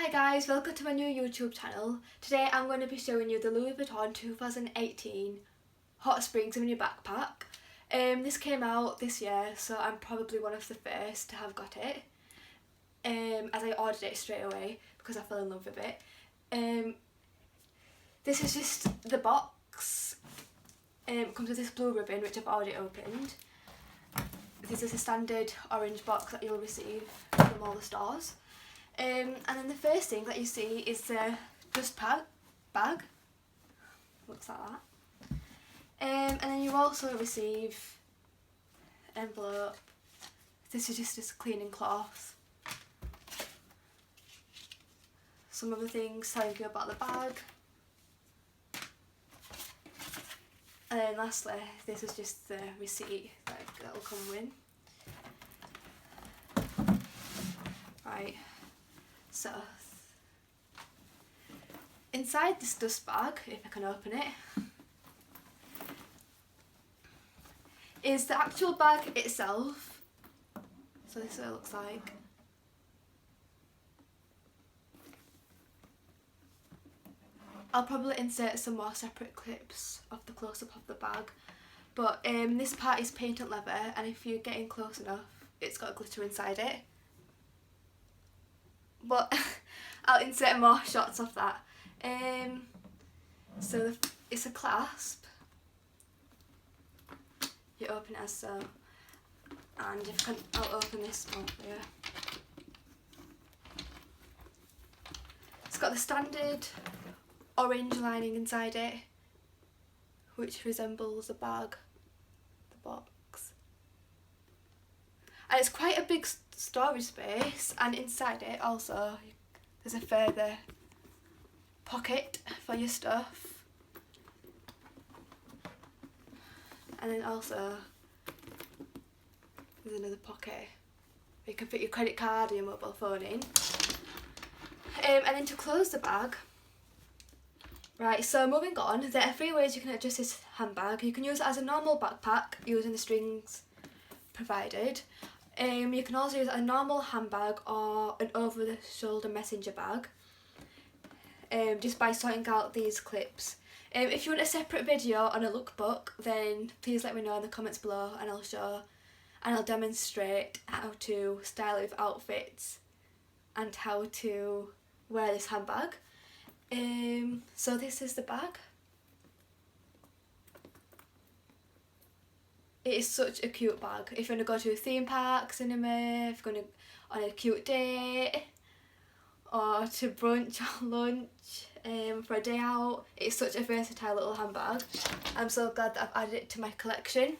Hi guys, welcome to my new YouTube channel. Today I'm going to be showing you the Louis Vuitton 2018 Hot Springs in your backpack. This came out this year, so I'm probably one of the first to have got it. As I ordered it straight away because I fell in love with it. This is just the box. It comes with this blue ribbon which I've already opened. This is a standard orange box that you'll receive from all the stores. And then the first thing that you see is the dust bag. Looks like that. And then you also receive envelope. This is just this cleaning cloth. Some other things telling you about the bag. And then lastly, this is just the receipt that'll come with. Right. So, inside this dust bag, if I can open it, is the actual bag itself. So this is what it looks like. I'll probably insert some more separate clips of the close-up of the bag. But this part is painted leather, and if you're getting close enough, it's got glitter inside it. But I'll insert more shots of that. So it's a clasp. You open it as so, and I'll open this one for you. It's got the standard orange lining inside it, which resembles a bag, the box. And it's quite a big storage space, and inside it also there's a further pocket for your stuff, and then also there's another pocket where you can fit your credit card or your mobile phone in. And then to close the bag, right, so moving on, there are 3 ways you can adjust this handbag. You can use it as a normal backpack using the strings provided. You can also use a normal handbag or an over-the-shoulder messenger bag, just by sorting out these clips. If you want a separate video on a lookbook, then please let me know in the comments below, and I'll demonstrate how to style it with outfits and how to wear this handbag. So this is the bag. It is such a cute bag. If you want to go to a theme park, cinema, if you're going on a cute date, or to brunch or lunch, for a day out, it's such a versatile little handbag. I'm so glad that I've added it to my collection.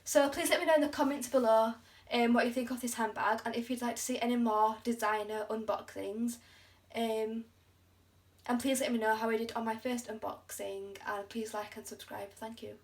So please let me know in the comments below what you think of this handbag, and if you'd like to see any more designer unboxings. And please let me know how I did on my first unboxing, and please like and subscribe. Thank you.